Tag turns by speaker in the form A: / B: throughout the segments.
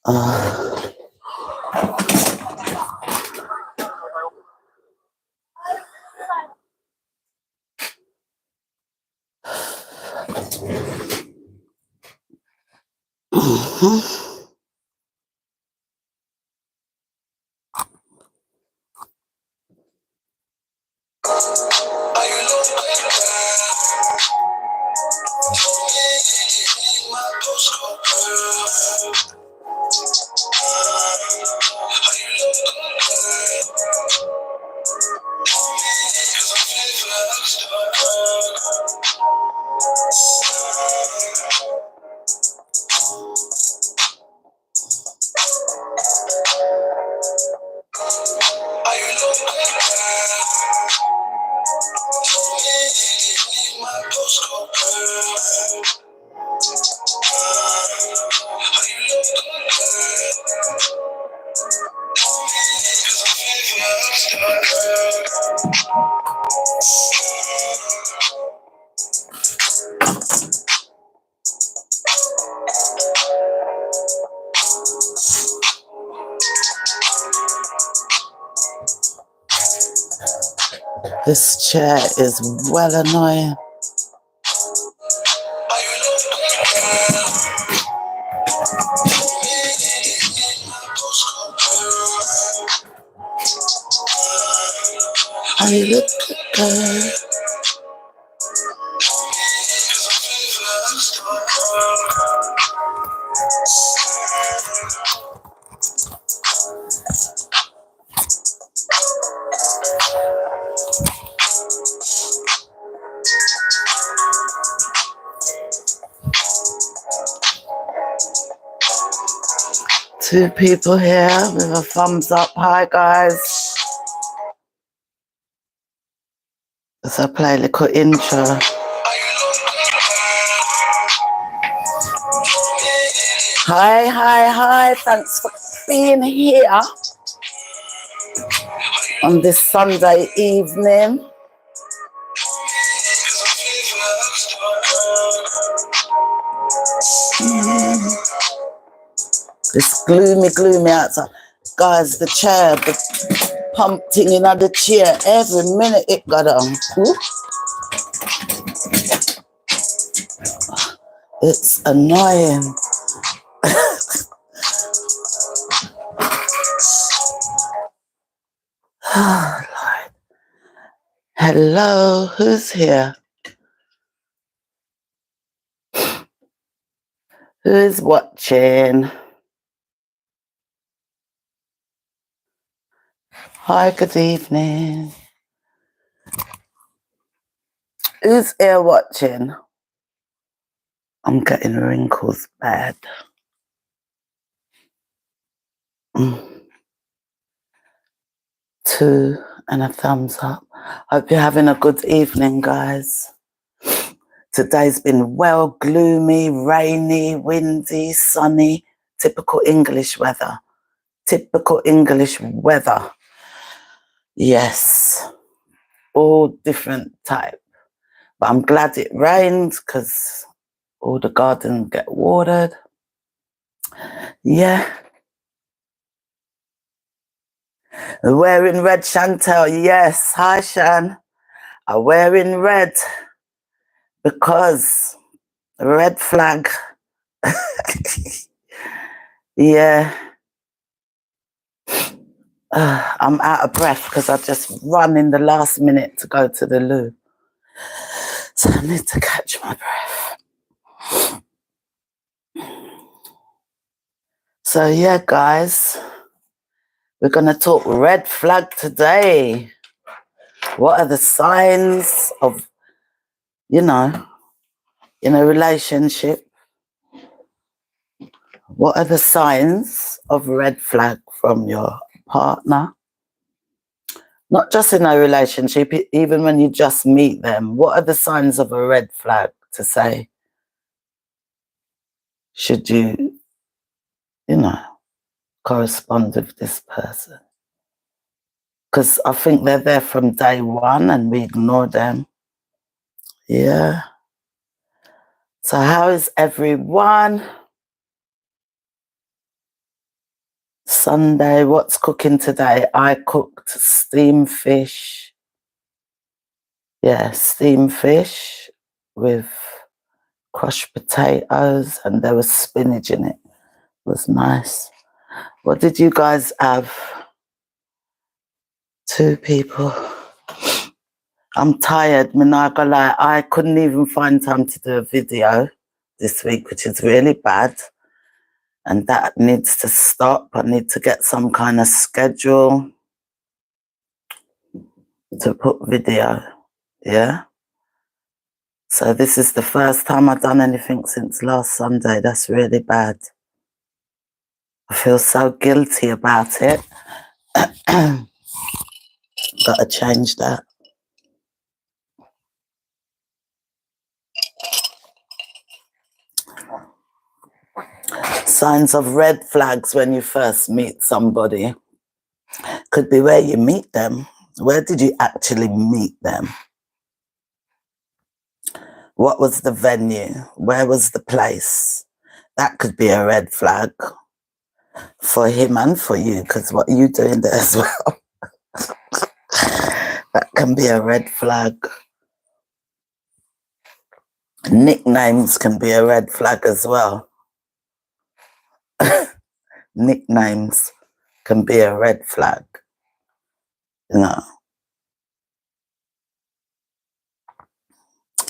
A: Uh, this chair is well annoying. How you look good. Two people here with a thumbs up. Hi guys. As I play a little intro. Hi. Thanks for being here on this Sunday evening. It's gloomy outside. Guys, the chair, the pumping in the chair, every minute it got on. It's annoying. Oh, Lord. Hello, who's here? Who's watching? Hi, good evening. Who's here watching? I'm getting wrinkles bad. Two and a thumbs up. Hope you're having a good evening, guys. Today's been well gloomy, rainy, windy, sunny. Typical English weather. Typical English weather. Yes. All different type. But I'm glad it rained because all the gardens get watered. Yeah. Wearing red, Chantel. Yes. Hi, Shan. I'm wearing red because red flag. Yeah. I'm out of breath because I just run in the last minute to go to the loo. So I need to catch my breath. So yeah, guys, we're going to talk red flag today. What are the signs of, in a relationship? What are the signs of red flag from your partner? Not just in a relationship, even when you just meet them. What are the signs of a red flag to say, should you, correspond with this person? Because I think they're there from day one and we ignore them. Yeah. So how is everyone? Sunday, what's cooking today? I cooked steamed fish. Yeah, steamed fish with crushed potatoes, and there was spinach in it. It was nice. What did you guys have? 2 people. I'm tired, I'm not gonna lie. I couldn't even find time to do a video this week, which is really bad. And that needs to stop. I need to get some kind of schedule to put video. Yeah. So this is the first time I've done anything since last Sunday. That's really bad. I feel so guilty about it. Gotta change that. Signs of red flags when you first meet somebody. Could be where you meet them. Where did you actually meet them? What was the venue? Where was the place? That could be a red flag for him and for you, because what are you doing there as well? That can be a red flag. Nicknames can be a red flag as well. Nicknames can be a red flag. You know,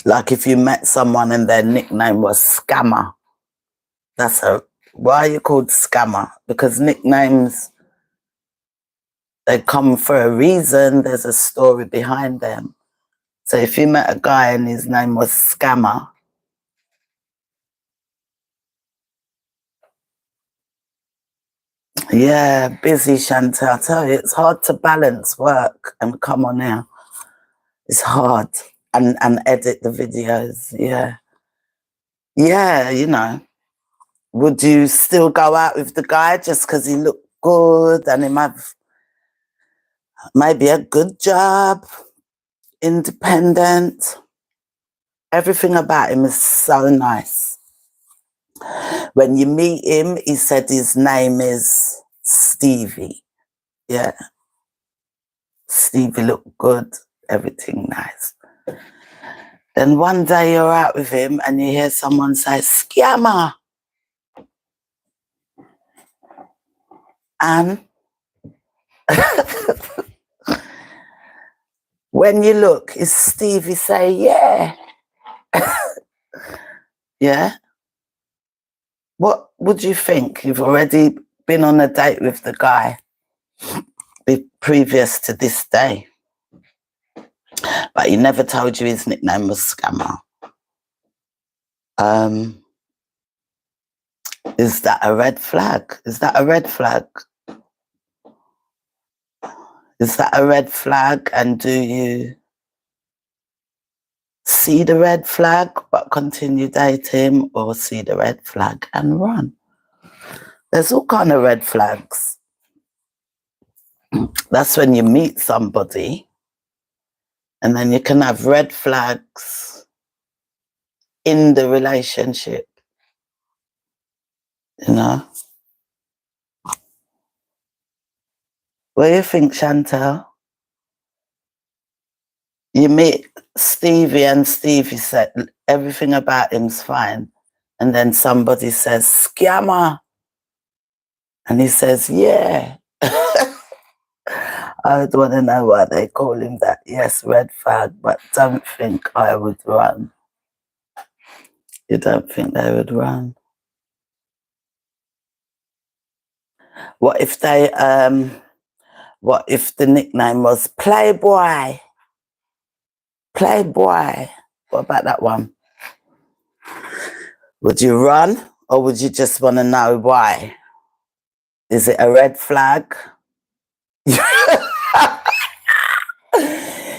A: like if you met someone and their nickname was Scammer, that's a, why are you called Scammer? Because nicknames, they come for a reason. There's a story behind them. So if you met a guy and his name was Scammer, yeah, busy, Chantal. I tell you, it's hard to balance work and come on now. It's hard. And edit the videos, yeah. Yeah, you know. Would you still go out with the guy just because he looked good and he might have maybe a good job, independent? Everything about him is so nice. When you meet him, he said his name is Stevie. Yeah. Stevie looked good, everything nice. Then one day you're out with him and you hear someone say, Scammer. And when you look, is Stevie say, yeah. Yeah. What would you think? You've already been on a date with the guy previous to this day, but he never told you his nickname was Scammer. Is that a red flag? Is that a red flag? Is that a red flag? And do you see the red flag but continue dating, or see the red flag and run? There's all kind of red flags. That's when you meet somebody and then you can have red flags in the relationship, you know? What do you think, Chantal? You meet Stevie and Stevie said everything about him's fine, and then somebody says, Scammer. And he says, yeah. I would want to know why they call him that. Yes, red flag, but don't think I would run. You don't think they would run? What if they, what if the nickname was Playboy? Playboy. What about that one? Would you run, or would you just want to know why? Is it a red flag?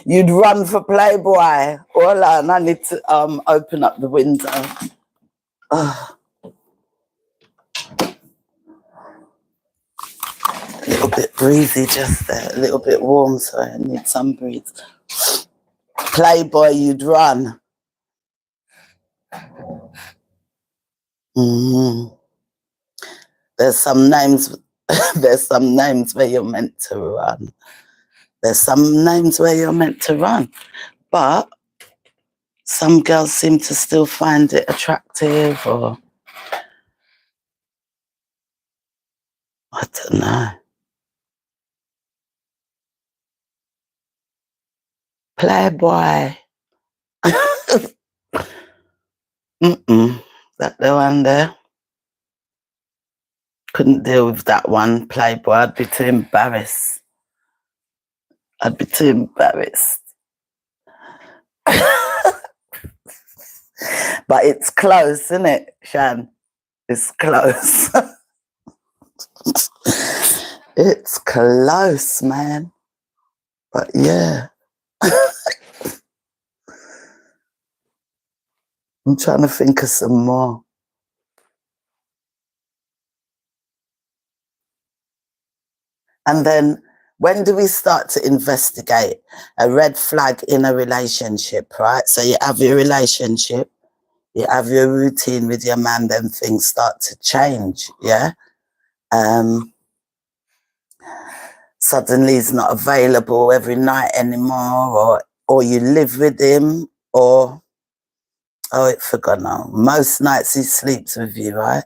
A: You'd run for Playboy. Hold on, I need to open up the window. A little bit breezy just there, a little bit warm, so I need some breeze. Playboy, you'd run. There's some names There's some names where you're meant to run. There's some names where you're meant to run. But some girls seem to still find it attractive, or I don't know. Playboy. That the one there. Couldn't deal with that one, Playboy. I'd be too embarrassed. I'd be too embarrassed. But it's close, isn't it, Shan? It's close. It's close, man. But yeah. I'm trying to think of some more. And then when do we start to investigate a red flag in a relationship, right? So you have your relationship, you have your routine with your man, then things start to change, yeah? Suddenly he's not available every night anymore, or you live with him, or, oh, I forgot now. Most nights he sleeps with you, right?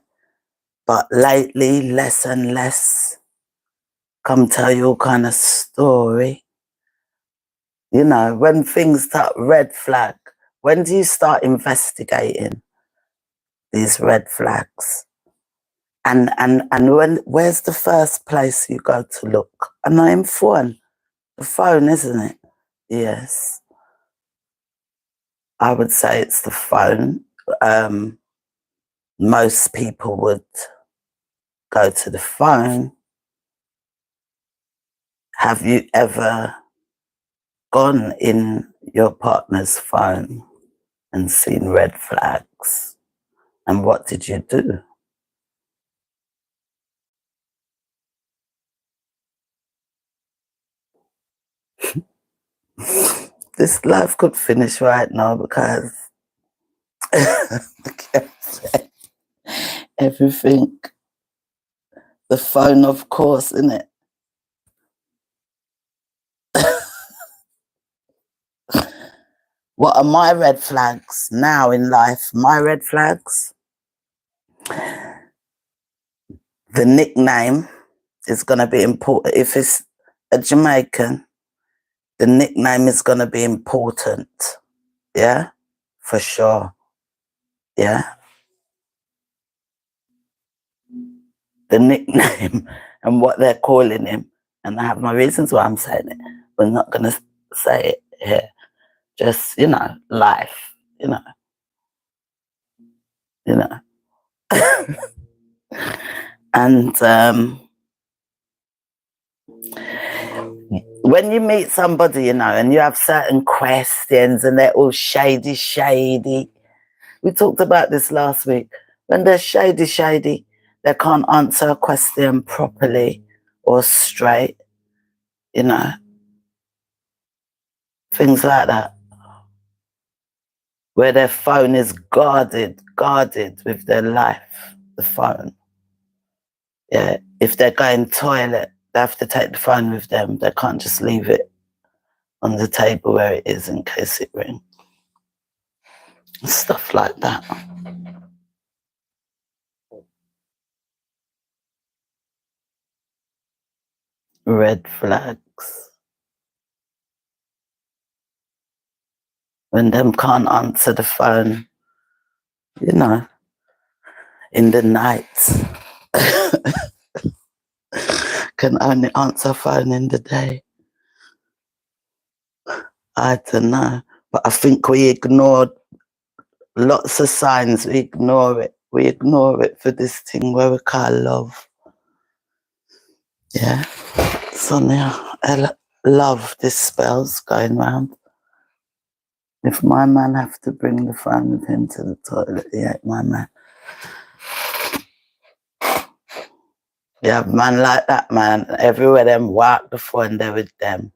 A: But lately, less and less. Come tell you all kind of story. You know, when things start red flag, when do you start investigating these red flags? And where's the first place you go to look? And I'm phone. The phone, isn't it? Yes. I would say it's the phone. Most people would go to the phone. Have you ever gone in your partner's phone and seen red flags? And what did you do? This life could finish right now because everything, the phone, of course, isn't it? What are my red flags now in life? My red flags? The nickname is going to be important. If it's a Jamaican, the nickname is going to be important. Yeah, for sure. Yeah. The nickname and what they're calling him. And I have my reasons why I'm saying it. We're not going to say it here. Just, you know, life, you know. And when you meet somebody, you know, and you have certain questions and they're all shady. We talked about this last week. When they're shady, they can't answer a question properly or straight, you know. Things like that. Where their phone is guarded with their life, the phone. Yeah, if they're going toilet, they have to take the phone with them. They can't just leave it on the table where it is in case it rings. Stuff like that. Red flags. When them can't answer the phone, you know, in the night. Can only answer phone in the day. I don't know. But I think we ignored lots of signs. We ignore it. We ignore it for this thing where we call love. Yeah. Sonia, love this spell's going round. If my man have to bring the phone with him to the toilet, he ain't my man. You have man like that, man. Everywhere them walk the phone there with them.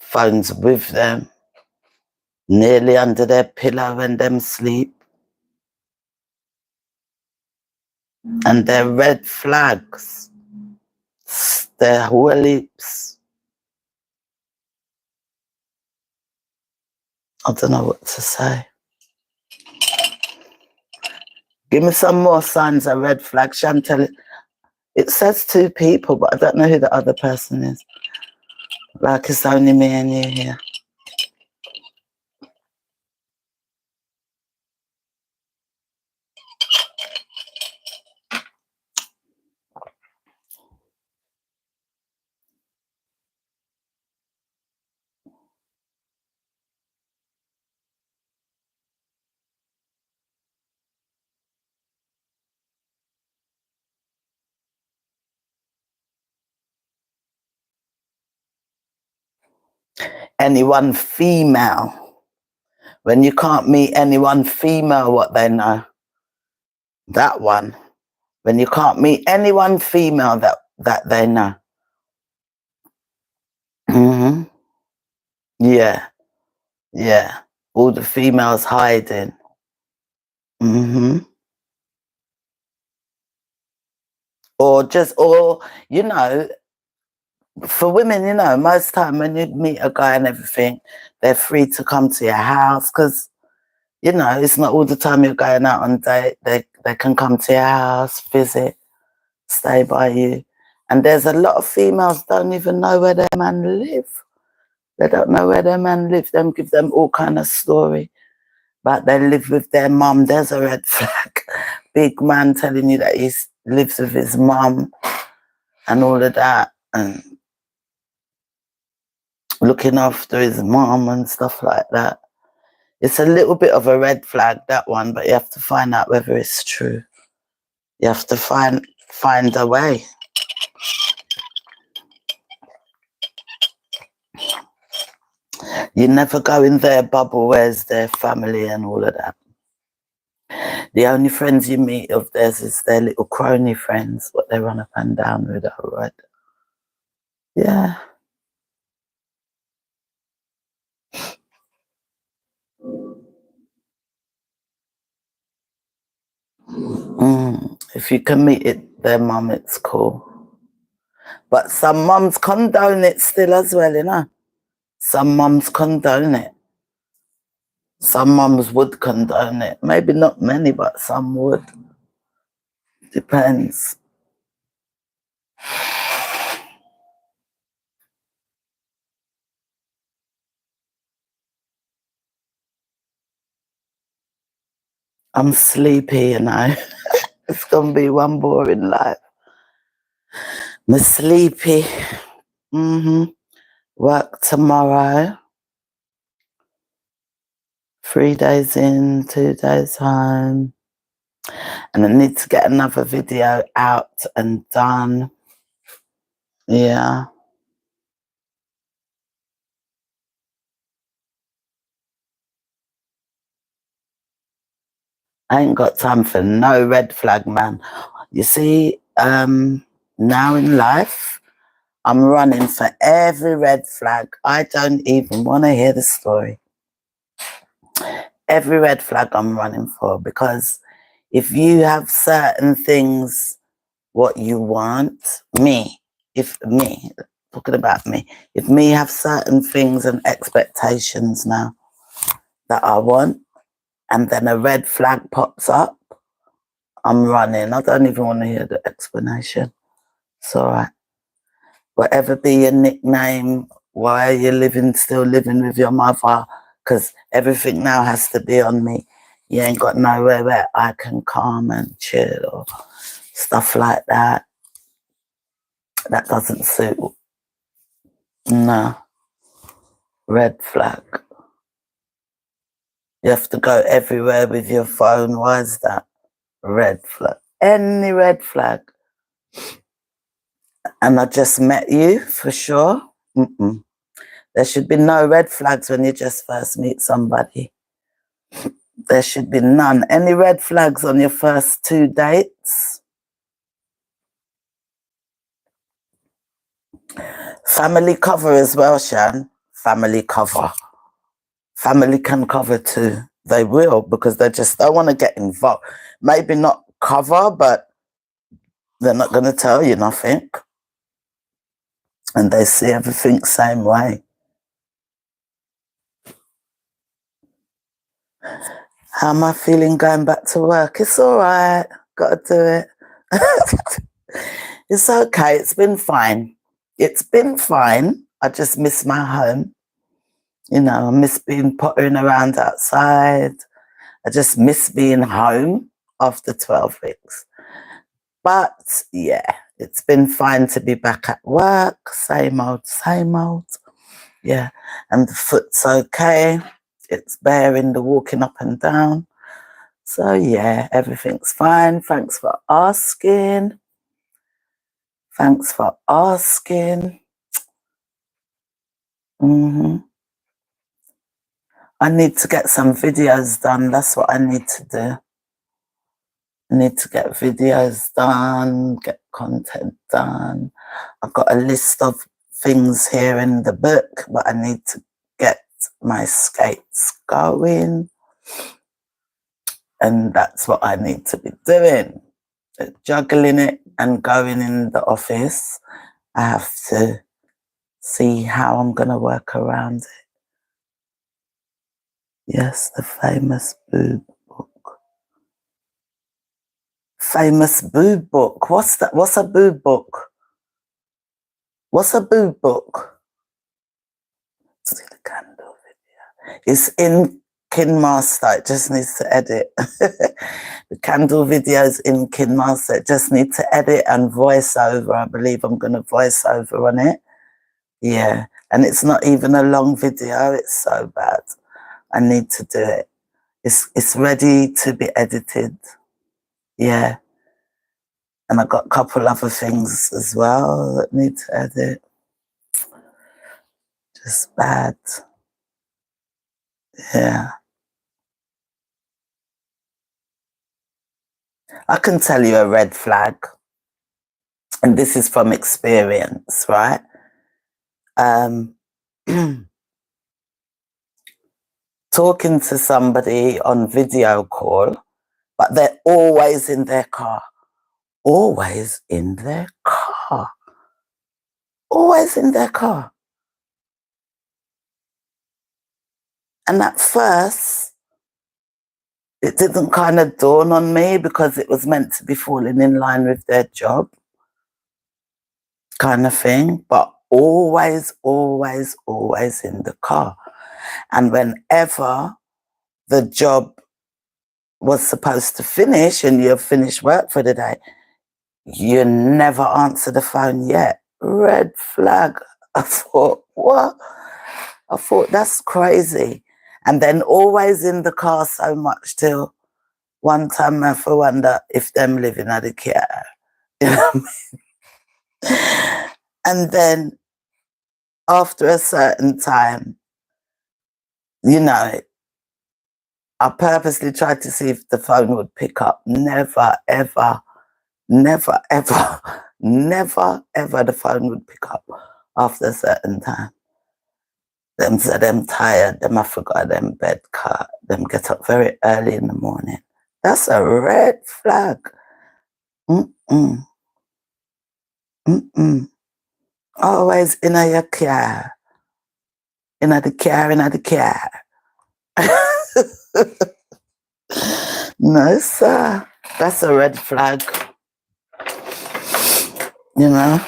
A: Phones with them. Nearly under their pillow when them sleep. And they're red flags. They're leaps. I don't know what to say. Give me some more signs of red flag, Chantel. It says 2 people, but I don't know who the other person is. Like it's only me and you here. Anyone female. When you can't meet anyone female, what they know. That one. When you can't meet anyone female that they know. Mm-hmm. Yeah. Yeah. All the females hiding. Mm-hmm. Or, you know, for women, you know, most time when you meet a guy and everything, they're free to come to your house because, you know, it's not all the time you're going out on date. They can come to your house, visit, stay by you. And there's a lot of females don't even know where their man live. They don't know where their man lives. Them give them all kind of story. But they live with their mum. There's a red flag. Big man telling you that he lives with his mum and all of that. And looking after his mom and stuff like that. It's a little bit of a red flag, that one, but you have to find out whether it's true. You have to find a way. You never go in their bubble, where's their family and all of that. The only friends you meet of theirs is their little crony friends, what they run up and down with, all right? Yeah. If you can meet their mum, it's cool. But some mums condone it still as well, you know. Some mums condone it. Some mums would condone it. Maybe not many, but some would. Depends. I'm sleepy, you know. It's gonna be one boring life. I'm sleepy. Work tomorrow. 3 days in, 2 days home. And I need to get another video out and done. Yeah. I ain't got time for no red flag, man. You see, now in life, I'm running for every red flag. I don't even want to hear the story. Every red flag I'm running for, because if you have certain things, what you want, talking about me, if me have certain things and expectations now that I want, and then a red flag pops up, I'm running. I don't even want to hear the explanation. It's all right. Whatever be your nickname, why are you still living with your mother? Because everything now has to be on me. You ain't got nowhere where I can calm and chill or stuff like that. That doesn't suit. No. Red flag. You have to go everywhere with your phone. Why is that? Red flag. Any red flag. And I just met you, for sure. There should be no red flags when you just first meet somebody. There should be none. Any red flags on your first 2 dates? Family cover as well, Shan. Family cover. Family can cover too. They will, because they just don't want to get involved. Maybe not cover, but They're not going to tell you nothing. And they see everything same way. How am I feeling going back to work? It's all right. Got to do it. It's okay. It's been fine. It's been fine. I just miss my home. You know, I miss being pottering around outside. I just miss being home after 12 weeks. But yeah, it's been fine to be back at work. Same old, same old. Yeah. And the foot's okay. It's bearing the walking up and down. So yeah, everything's fine. Thanks for asking. Thanks for asking. I need to get some videos done. That's what I need to do. I need to get videos done, get content done. I've got a list of things here in the book, but I need to get my skates going. And that's what I need to be doing. Juggling it and going in the office. I have to see how I'm going to work around it. Yes, the famous boob book. Famous boob book. What's that? What's a boob book? What's a boob book? See the candle video. It's in KinMaster. It just needs to edit. The candle video's in KinMaster. It just need to edit and voice over. I believe I'm going to voice over on it. Yeah. And it's not even a long video. It's so bad. I need to do it. It's ready to be edited. Yeah. And I've got a couple other things as well that need to edit. Just bad. Yeah. I can tell you a red flag. And this is from experience, right? Talking to somebody on video call, but they're always in their car. Always in their car. Always in their car. And at first, it didn't kind of dawn on me because it was meant to be falling in line with their job kind of thing. But always, always, always in the car. And whenever the job was supposed to finish and you've finished work for the day, you never answer the phone yet. Red flag. I thought, what? I thought, that's crazy. And then always in the car so much till one time I have to wonder if them living at the care. You know what I mean? And then after a certain time, you know, I purposely tried to see if the phone would pick up. Never, ever, never, ever, never, ever the phone would pick up after a certain time. Them say them tired, them I forgot them bed cut, them get up very early in the morning. That's a red flag. Always in your car. In the car. No, sir. That's a red flag. You know?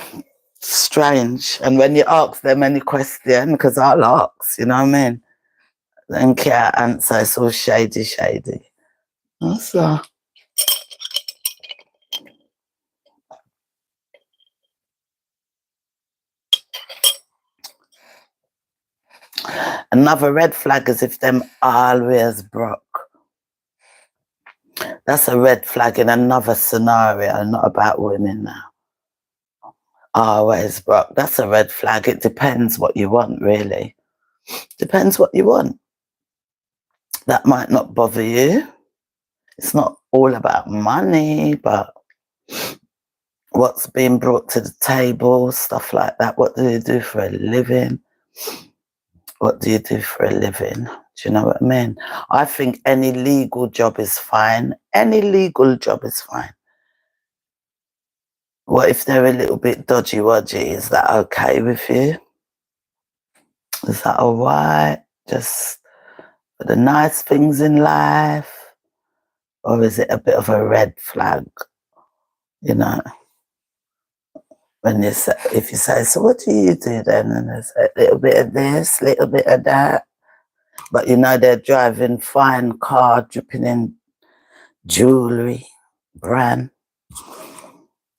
A: Strange. And when you ask them any question, because I'll ask, you know what I mean? Then can't answer. It's all shady, shady. That's Another red flag is if them always broke. That's a red flag in another scenario, not about women now. Always broke. That's a red flag. It depends what you want, really. Depends what you want. That might not bother you. It's not all about money, but what's being brought to the table, stuff like that. What do you do for a living? What do you do for a living? Do you know what I mean? I think any legal job is fine. Any legal job is fine. What if they're a little bit dodgy-wodgy? Is that okay with you? Is that all right? Just for the nice things in life? Or is it a bit of a red flag? You know, when you say, if you say, so what do you do then? And they say, a little bit of this, a little bit of that. But you know, they're driving fine car, dripping in jewellery, brand.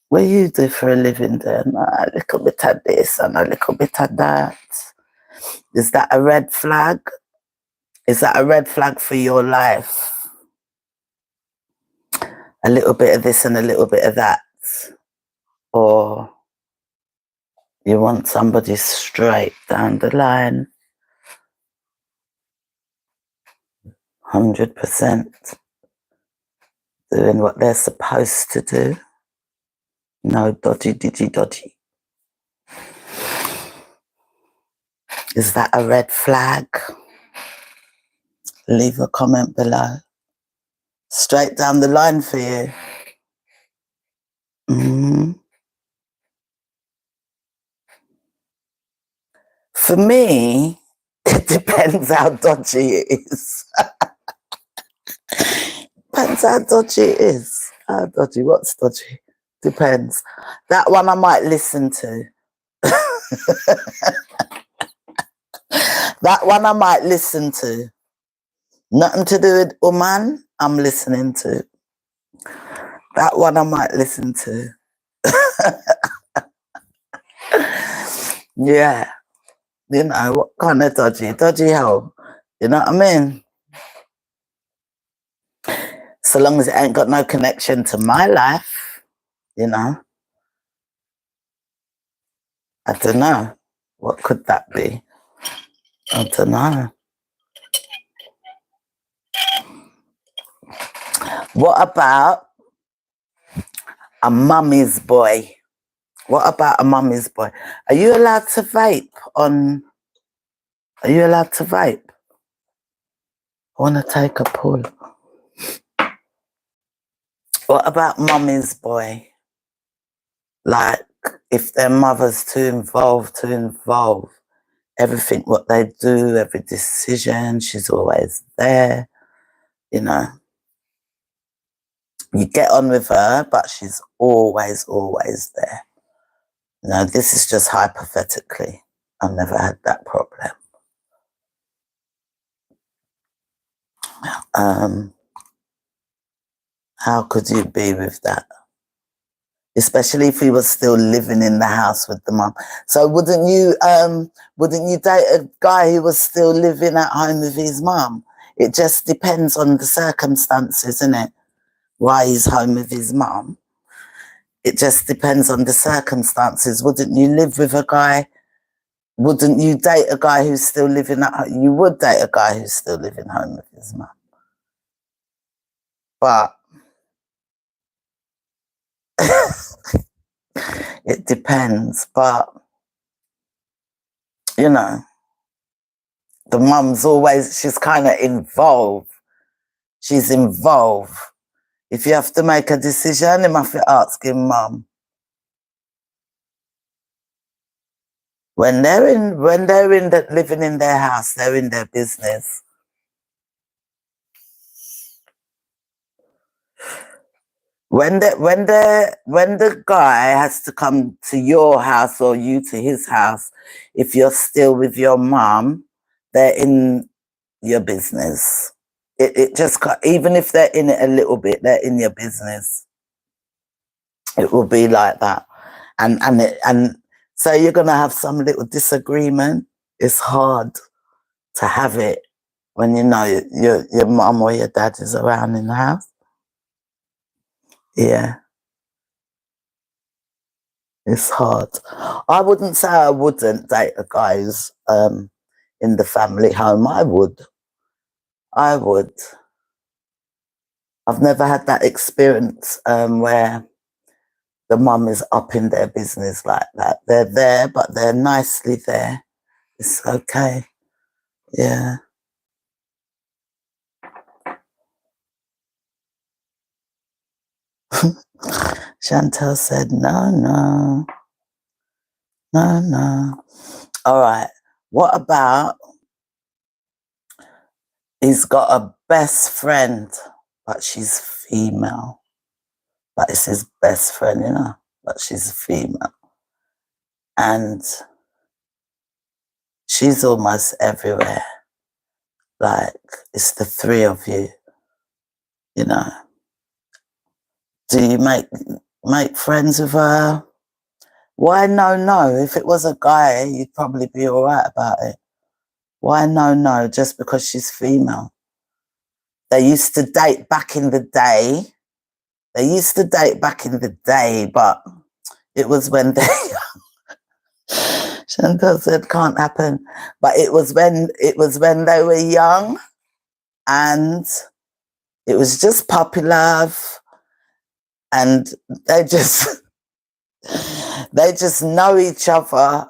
A: What do you do for a living then? A little bit of this and a little bit of that. Is that a red flag? Is that a red flag for your life? A little bit of this and a little bit of that? Or you want somebody straight down the line? 100% doing what they're supposed to do? No dodgy. Is that a red flag? Leave a comment below. Straight down the line for you. For me, it depends how dodgy it is. Depends how dodgy it is. How dodgy? What's dodgy? Depends. That one I might listen to. That one I might listen to. Nothing to do with woman, I'm listening to. That one I might listen to. Yeah. You know, what kind of dodgy? Dodgy how? You know what I mean? So long as it ain't got no connection to my life, you know. I don't know. What could that be? I don't know. What about a mummy's boy? What about a mummy's boy? Are you allowed to vape on... Are you allowed to vape? I want to take a pull. What about mummy's boy? Like, if their mother's too involved, everything what they do, every decision, she's always there, you know. You get on with her, but she's always there. You know, this is just hypothetically. I've never had that problem. How could you be with that? Especially if he was still living in the house with the mum. So wouldn't you date a guy who was still living at home with his mum? It just depends on the circumstances, isn't it? Why he's home with his mum. It just depends on the circumstances. Wouldn't you live with a guy? Wouldn't you date a guy who's still living at home? You would date a guy who's still living home with his mum. But it depends. But, you know, the mum's always, she's kind of involved. She's involved. If you have to make a decision, you must be asking mum. When they're living in their house, they're in their business. When the guy has to come to your house or you to his house, if you're still with your mum, they're in your business. It just, even if they're in it a little bit, they're in your business. It will be like that, and so you're gonna have some little disagreement. It's hard to have it when you know your mum or your dad is around in the house. Yeah. It's hard. I wouldn't say I wouldn't date a guy who's in the family home. I would. I've never had that experience where the mum is up in their business like that. They're there, but they're nicely there. It's okay. Yeah. Chantel said, no, no. No, no. All right. What about he's got a best friend, but she's female. But it's his best friend, you know, but she's female. And she's almost everywhere. Like, it's the three of you, you know. Do you make friends with her? Why no, no? If it was a guy, you'd probably be all right about it. Why no, no? Just because she's female. They used to date back in the day. But it was when they Chantal said can't happen. But it was when they were young and it was just puppy love and they just know each other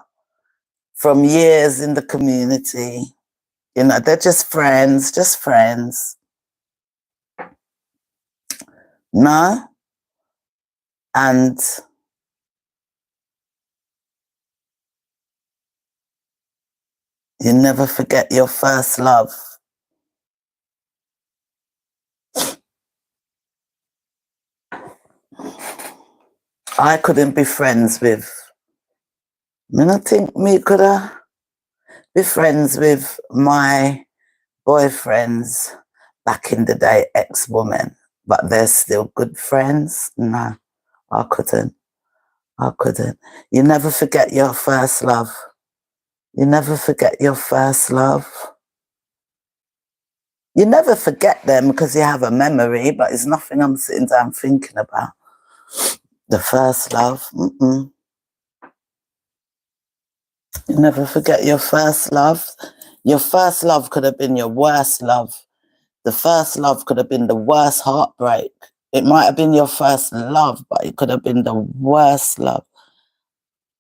A: from years in the community. You know, they're just friends. No? And you never forget your first love. I couldn't be friends with, I think me could be friends with my boyfriend's back in the day ex-woman, but they're still good friends. No, I couldn't. You never forget your first love. You never forget your first love. You never forget them because you have a memory, but it's nothing I'm sitting down thinking about. The first love. You never forget your first love. Your first love could have been your worst love. The first love could have been the worst heartbreak. It might have been your first love, but it could have been the worst love.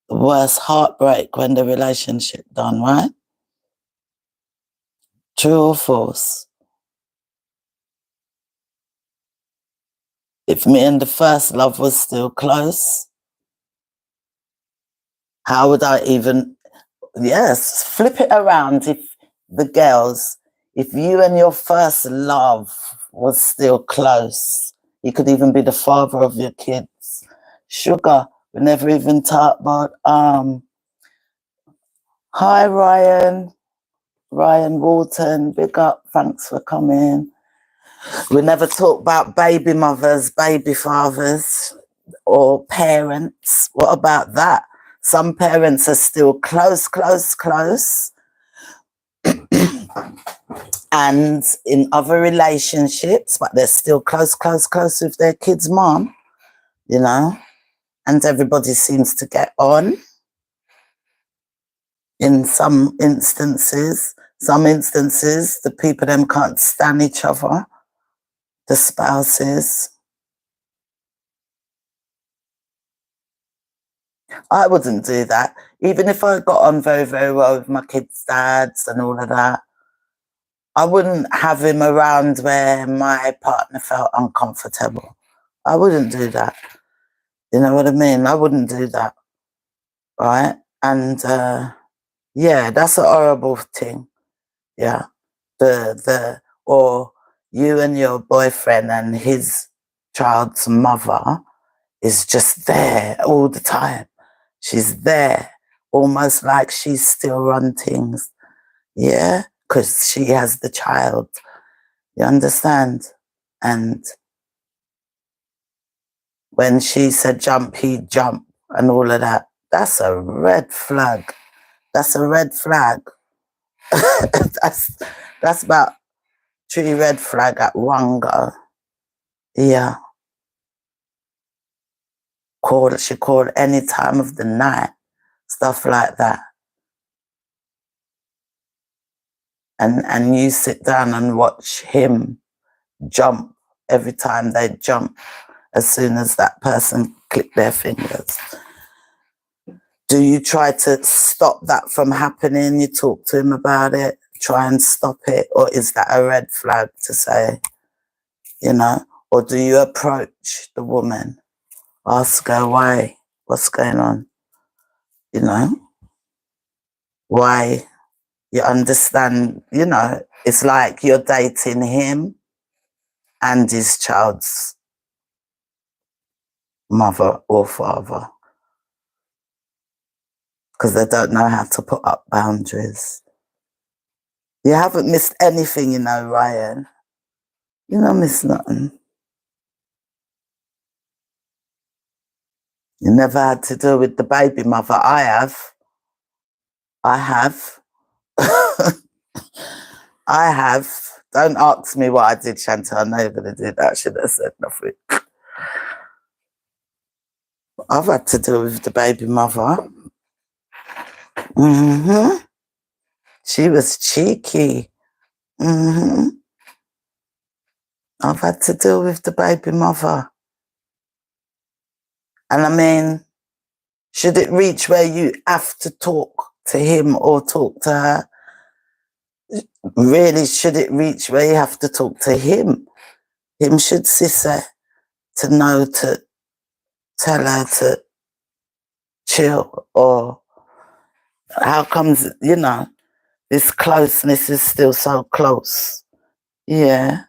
A: The worst heartbreak when the relationship done, right? True or false? If me and the first love was still close, how would I even... Yes, flip it around. If the girls, if you and your first love was still close, you could even be the father of your kids. Sugar, we never even talked about... Hi, Ryan Walton, big up, thanks for coming. We never talk about baby mothers, baby fathers, or parents. What about that? Some parents are still close. And in other relationships, but they're still close with their kid's mom, you know? And everybody seems to get on. In some instances, the people them can't stand each other, the spouses. I wouldn't do that. Even if I got on very, very well with my kids' dads and all of that, I wouldn't have him around where my partner felt uncomfortable. I wouldn't do that. You know what I mean? I wouldn't do that. Right? And yeah, that's a horrible thing. Yeah. Or you and your boyfriend and his child's mother is just there all the time. She's there, almost like she's still run things. Yeah, because she has the child. You understand? And when she said jump, he'd jump and all of that. That's a red flag. That's that's about 3 red flag at one go. Yeah. She called any time of the night. Stuff like that. And you sit down and watch him jump every time they jump as soon as that person click their fingers. Do you try to stop that from happening? You talk to him about it, try and stop it? Or is that a red flag to say, you know? Or do you approach the woman Ask her why, what's going on, you know, why. You understand, you know, it's like you're dating him and his child's mother or father because they don't know how to put up boundaries. You haven't missed anything, you know, Ryan. You don't miss nothing. You never had to deal with the baby mother. I have. I have. I have. Don't ask me what I did, Chantal. I know you're going to do that. I should have said nothing. I've had to deal with the baby mother. Mm-hmm. She was cheeky. Mm-hmm. I've had to deal with the baby mother. And I mean, should it reach where you have to talk to him or talk to her? Really, should it reach where you have to talk to him? Him should sister to know to tell her to chill, or how comes, you know, this closeness is still so close? Yeah.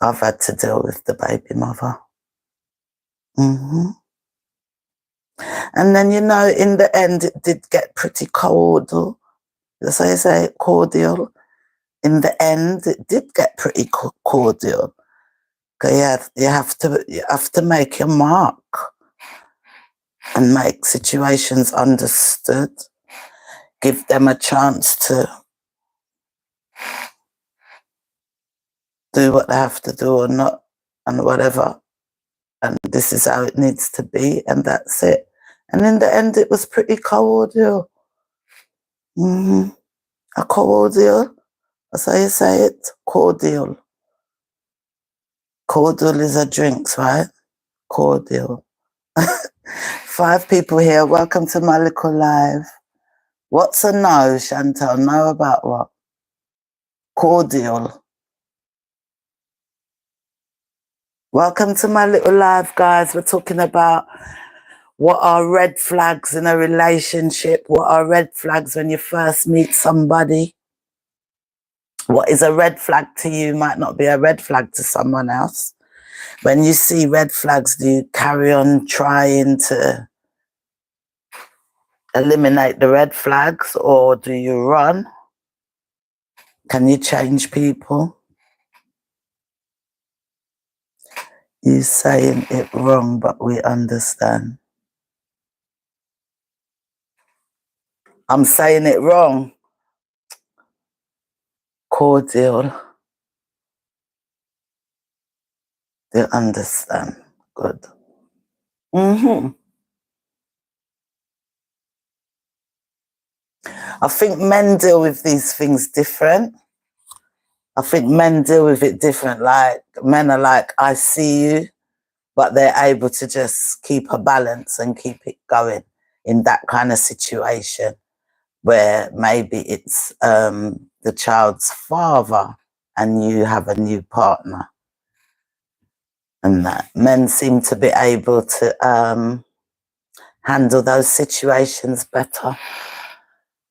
A: I've had to deal with the baby mother. Mm-hmm. And then, you know, in the end, it did get pretty cordial. That's how you say it, cordial. In the end, it did get pretty cordial. Because you have to make your mark and make situations understood. Give them a chance to do what they have to do or not, and whatever. And this is how it needs to be, and that's it. And in the end, it was pretty cordial. Mm-hmm. A cordial. That's how you say it. Cordial. Cordial is a drinks, right? Cordial. 5 people here. Welcome to my little live. What's a no, Chantal? No about what? Cordial. Welcome to my little live, guys. We're talking about what are red flags in a relationship? What are red flags when you first meet somebody? What is a red flag to you might not be a red flag to someone else. When you see red flags, do you carry on trying to eliminate the red flags, or do you run? Can you change people? You're saying it wrong, but we understand. I'm saying it wrong. Cordial. You understand. Good. Mm-hmm. I think men deal with these things different. I think men deal with it different. Like, men are like, I see you, but they're able to just keep a balance and keep it going in that kind of situation where maybe it's the child's father and you have a new partner. And that men seem to be able to handle those situations better.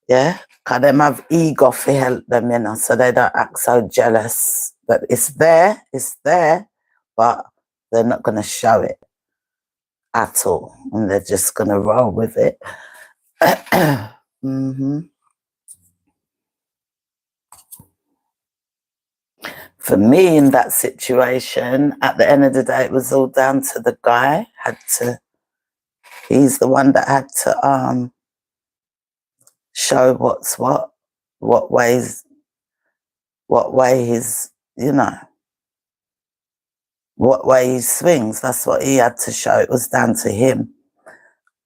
A: Yeah, because them have ego to help them, you know, so they don't act so jealous. But it's there, but they're not going to show it at all. And they're just going to roll with it. Mm-hmm. For me, in that situation, at the end of the day, it was all down to the guy. He's the one that had to show what's what way he's, you know, what way he swings. That's what he had to show. It was down to him.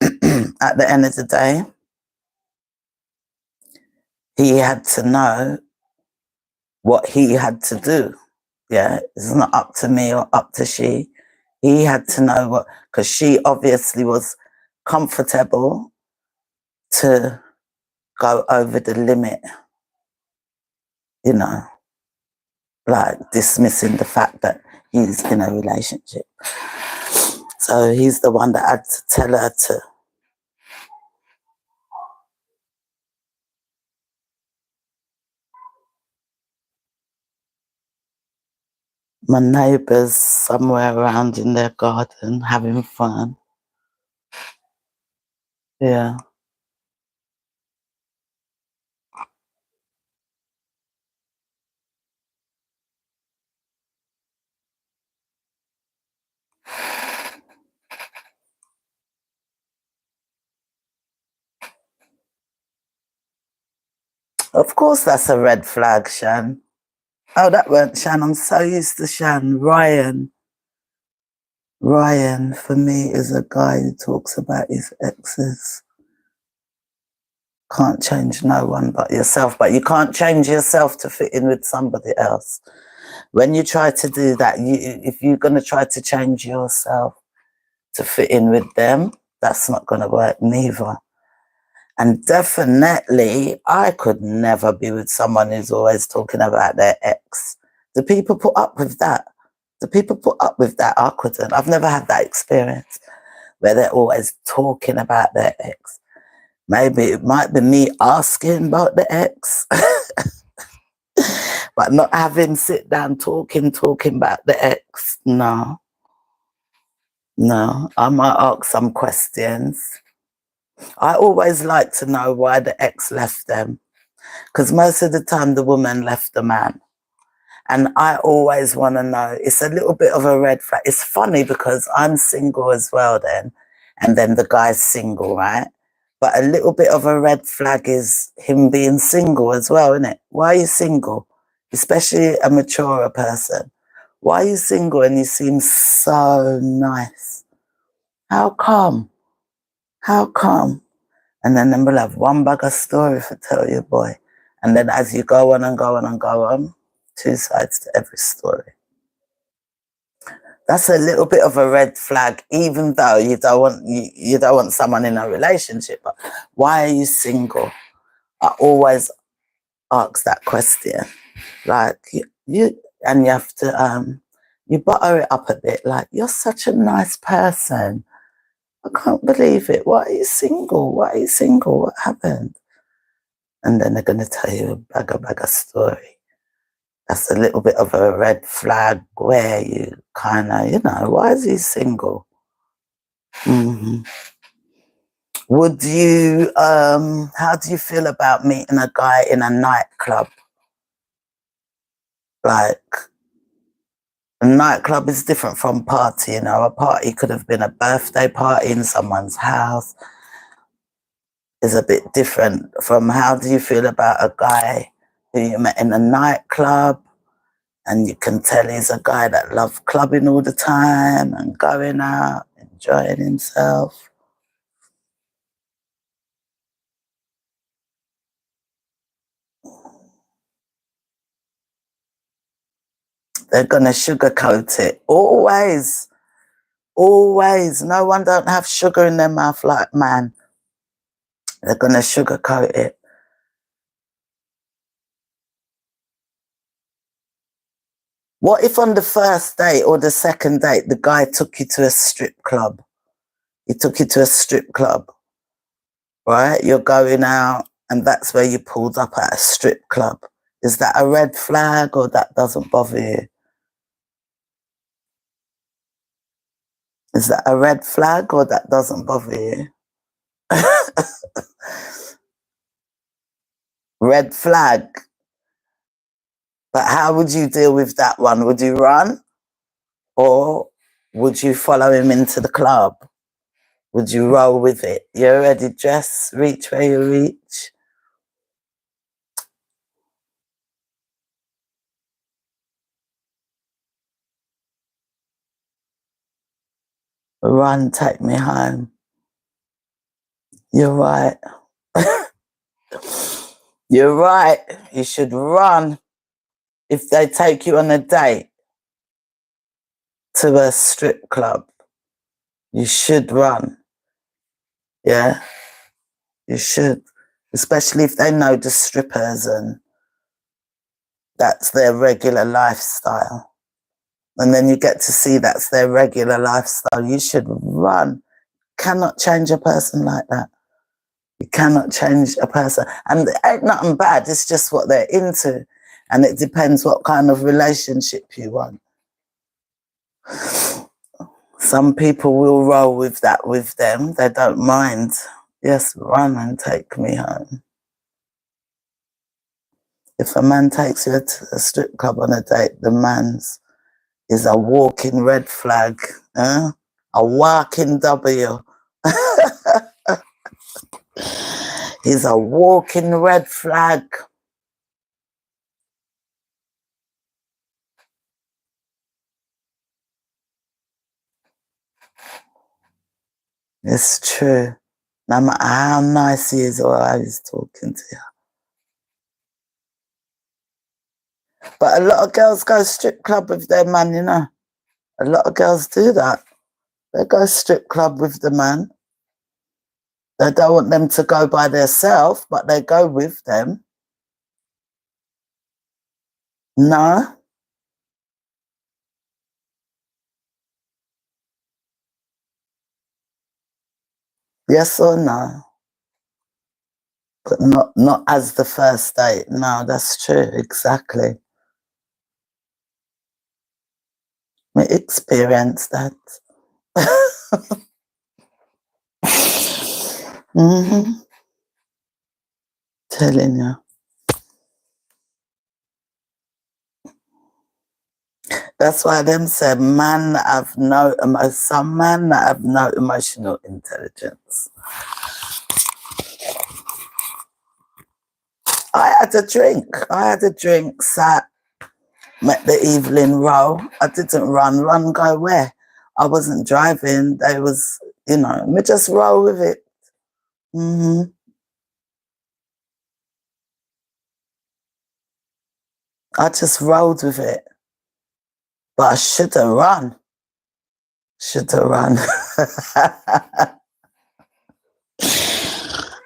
A: At the end of the day, he had to know what he had to do. Yeah, it's not up to me or up to she. He had to know what, because she obviously was comfortable to go over the limit, you know, like dismissing the fact that he's in a relationship. So he's the one that had to tell her to. My neighbours somewhere around in their garden having fun. Yeah. Of course that's a red flag, Shan. Oh, that weren't Shan. I'm so used to Shan. Ryan. Ryan, for me, is a guy who talks about his exes. Can't change no one but yourself, but you can't change yourself to fit in with somebody else. When you try to do that, if you're going to try to change yourself to fit in with them, that's not going to work neither. And definitely, I could never be with someone who's always talking about their ex. Do people put up with that? Do people put up with that? I couldn't. I've never had that experience where they're always talking about their ex. Maybe it might be me asking about the ex, but not having sit down talking about the ex. No, no. I might ask some questions. I always like to know why the ex left them, because most of the time the woman left the man. And I always want to know, it's a little bit of a red flag. It's funny because I'm single as well then, and then the guy's single, right? But a little bit of a red flag is him being single as well, isn't it? Why are you single? Especially a mature person. Why are you single and you seem so nice? How come? How come? And then we'll have one bag of story to tell you, boy. And then as you go on and go on and go on, two sides to every story. That's a little bit of a red flag, even though you don't want someone in a relationship. But why are you single? I always ask that question. Like you and you have to you butter it up a bit. Like, you're such a nice person. I can't believe it. Why are you single? Why are you single? What happened? And then they're going to tell you a bag of story. That's a little bit of a red flag where you kind of, why is he single? Mm-hmm. Would you, how do you feel about meeting a guy in a nightclub? Like, a nightclub is different from party, A party could have been a birthday party in someone's house. Is a bit different from how do you feel about a guy who you met in a nightclub and you can tell he's a guy that loves clubbing all the time and going out, enjoying himself. They're going to sugarcoat it. Always. Always. No one don't have sugar in their mouth like man. They're going to sugarcoat it. What if on the first date or the second date, the guy took you to a strip club? He took you to a strip club, right? You're going out and that's where you pulled up at a strip club. Is that a red flag or that doesn't bother you? Is that a red flag or that doesn't bother you? Red flag. But how would you deal with that one? Would you run or would you follow him into the club? Would you roll with it? You already dress, reach where you reach. Run, take me home. You're right. You're right. You should run. If they take you on a date to a strip club, you should run. Yeah, you should. Especially if they know the strippers and that's their regular lifestyle. And then you get to see that's their regular lifestyle. You should run. Cannot change a person like that. You cannot change a person. And it ain't nothing bad. It's just what they're into. And it depends what kind of relationship you want. Some people will roll with that with them. They don't mind. Yes, run and take me home. If a man takes you to a strip club on a date, the man's is a walking red flag. A walking W. He's a walking red flag. It's true. No matter how nice he is or how he's talking to you. But a lot of girls go strip club with their man, you know. A lot of girls do that. They go strip club with the man. They don't want them to go by themselves, but they go with them. No. Yes or no? But not as the first date. No, that's true. Exactly. We experienced that. Telling you. That's why them say some man that have no emotional intelligence. I had a drink, sat, met the evening roll. I didn't run, go where? I wasn't driving. They was, me just roll with it. I just rolled with it. But I should have run.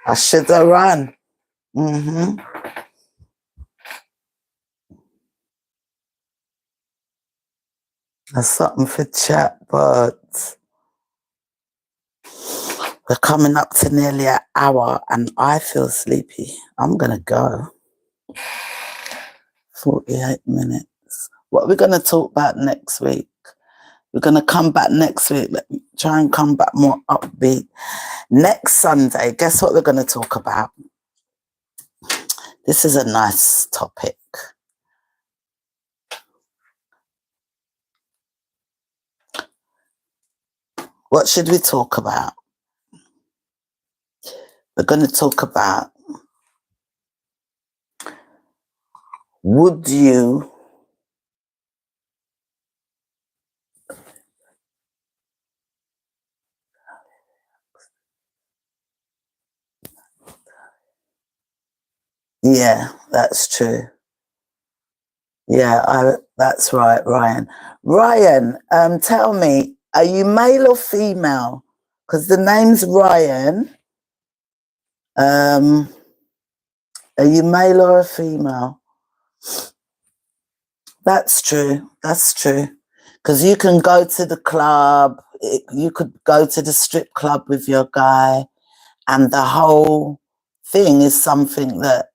A: I should have run. There's something for chat, but we're coming up to nearly an hour and I feel sleepy. I'm going to go. 48 minutes. What are we going to talk about next week? We're going to come back next week. Let me try and come back more upbeat. Next Sunday, guess what we're going to talk about? This is a nice topic. What should we talk about? We're going to talk about, would you yeah, that's true. Yeah, that's right, Ryan. Ryan, tell me, are you male or female? Because the name's Ryan. Are you male or a female? That's true. That's true. Because you can go to the club, you could go to the strip club with your guy, and the whole thing is something that,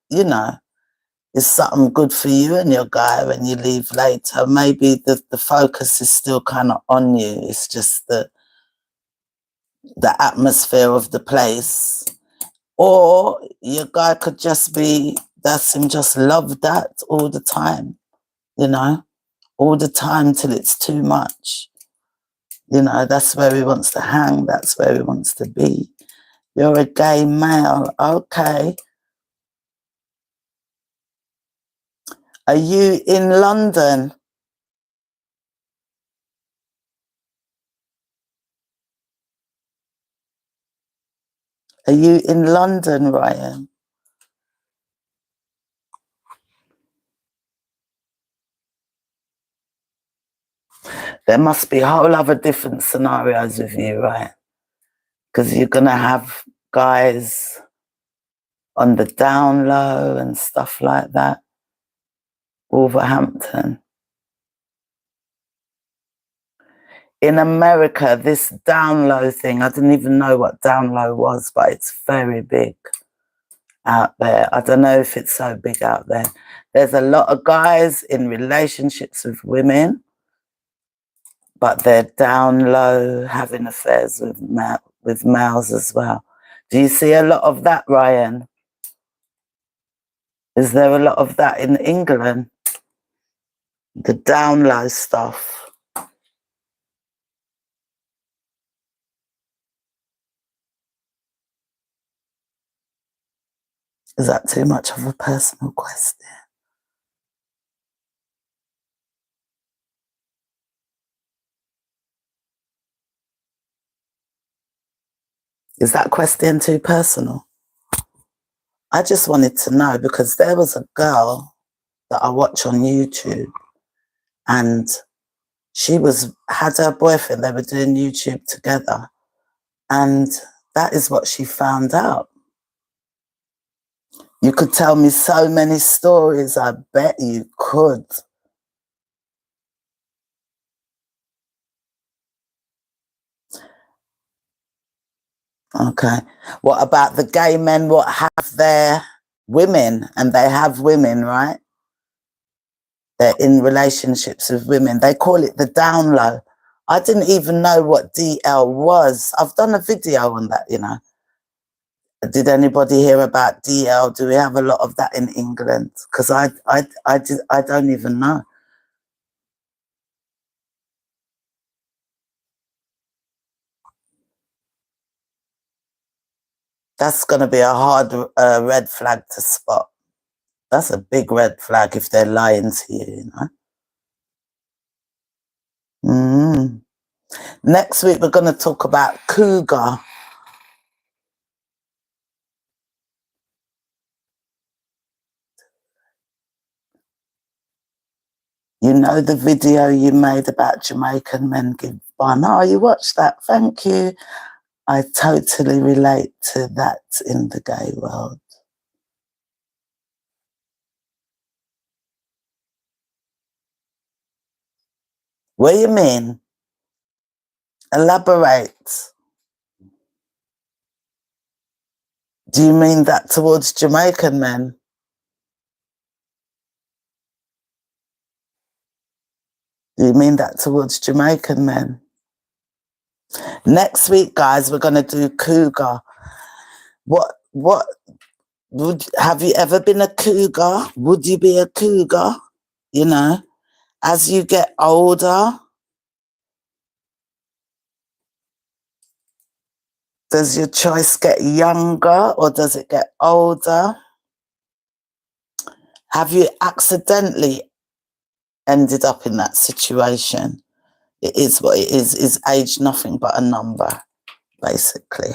A: is something good for you and your guy when you leave later. Maybe the focus is still kind of on you. It's just the atmosphere of the place. Or your guy could just be, that's him, just love that all the time, all the time till it's too much. That's where he wants to hang. That's where he wants to be. You're a gay male. Okay. Are you in London? Are you in London, Ryan? There must be a whole other different scenarios with you, right? Because you're going to have guys on the down low and stuff like that. Wolverhampton. In America, this down low thing, I didn't even know what down low was, but it's very big out there. I don't know if it's so big out there. There's a lot of guys in relationships with women, but they're down low, having affairs with males as well. Do you see a lot of that, Ryan? Is there a lot of that in England? The down low stuff. Is that too much of a personal question? Is that question too personal? I just wanted to know because there was a girl that I watch on YouTube and she had her boyfriend, they were doing YouTube together, and that is what she found out. You could tell me so many stories, I bet you could. Okay. What about the gay men, what have their women, and they have women, right? They're in relationships with women. They call it the down low. I didn't even know what DL was. I've done a video on that, you know. Did anybody hear about DL? Do we have a lot of that in England? Because I don't even know. That's going to be a hard red flag to spot. That's a big red flag if they're lying to you, you know. Mm. Next week, we're going to talk about cougar. You know the video you made about Jamaican men give bun? Oh, you watched that? Thank you. I totally relate to that in the gay world. What do you mean? Elaborate. Do you mean that towards Jamaican men? Do you mean that towards Jamaican men? Next week, guys, we're going to do cougar. What have you ever been a cougar? Would you be a cougar? You know, as you get older, does your choice get younger or does it get older? Have you accidentally ended up in that situation? It is what it is age nothing but a number, basically.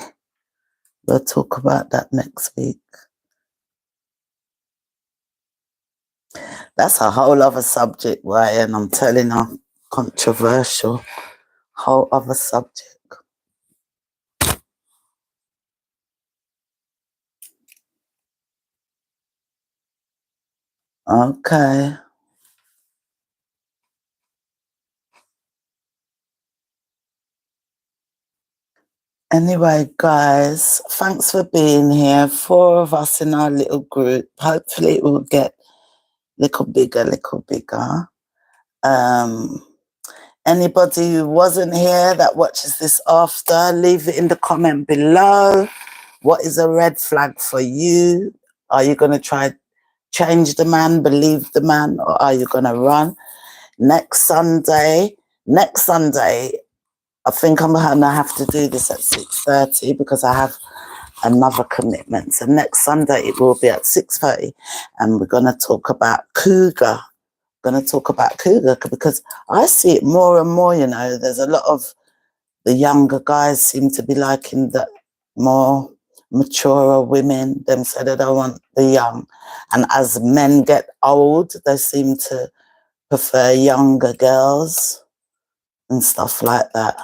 A: We'll talk about that next week. That's a whole other subject, Ryan. I'm telling you, controversial. Whole other subject. Okay. Anyway, guys, thanks for being here. 4 of us in our little group. Hopefully it will get little bigger. Anybody who wasn't here that watches this after, leave it in the comment below. What is a red flag for you? Are you going to try change the man, believe the man, or are you going to run? Next Sunday, I think I'm going to have to do this at 6:30 because I have another commitment. So next Sunday it will be at 6:30 and we're going to talk about cougar. Because I see it more and more, you know, there's a lot of the younger guys seem to be liking the more mature women. Them say they don't want the young. And as men get old, they seem to prefer younger girls and stuff like that.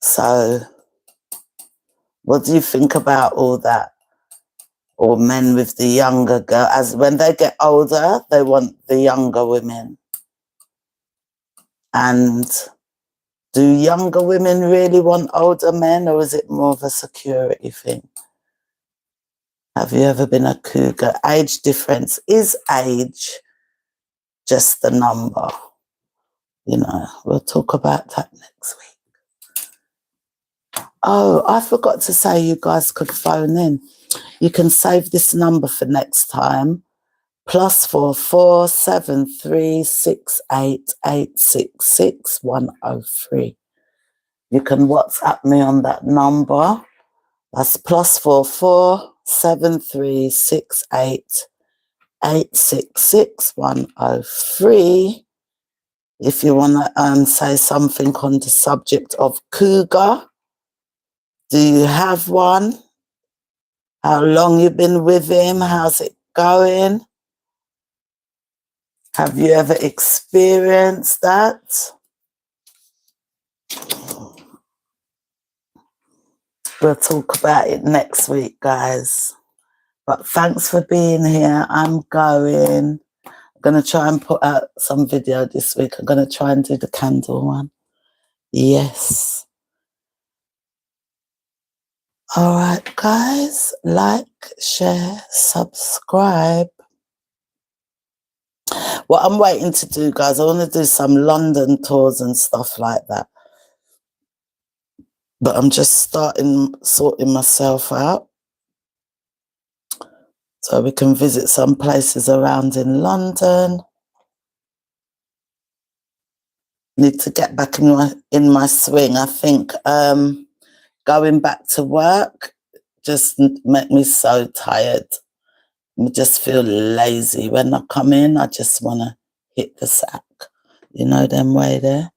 A: So what do you think about all that? Or men with the younger girl, as when they get older, they want the younger women. And Do younger women really want older men, or is it more of a security thing? Have you ever been a cougar? Age difference. Is age just the number? You know, we'll talk about that next week. Oh, I forgot to say you guys could phone in. You can save this number for next time. +44 7368 866 103. You can WhatsApp me on that number. That's +44 7368 866 103. If you want to say something on the subject of cougar, do you have one? How long you been with him? How's it going? Have you ever experienced that? We'll talk about it next week, guys. But thanks for being here. I'm going to try and put out some video this week. I'm going to try and do the candle one. Yes. All right, guys. Like, share, subscribe. What I'm waiting to do, guys, I want to do some London tours and stuff like that. But I'm just sorting myself out. So we can visit some places around in London. Need to get back in my swing. I think going back to work just make me so tired. I just feel lazy. When I come in, I just want to hit the sack. You know them way there.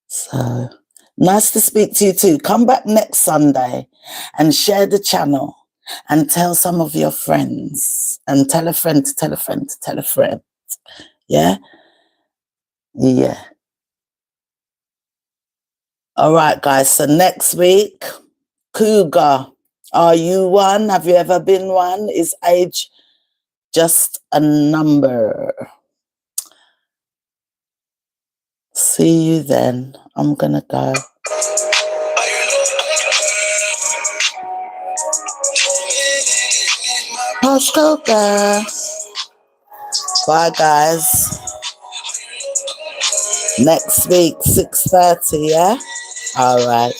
A: So nice to speak to you too. Come back next Sunday and share the channel and tell some of your friends and tell a friend to tell a friend to tell a friend. Yeah? Yeah. All right, guys. So next week, cougar. Are you one? Have you ever been one? Is age just a number? See you then. I'm going to go. Postcode girl. Bye, guys. Next week, 6:30, yeah? All right.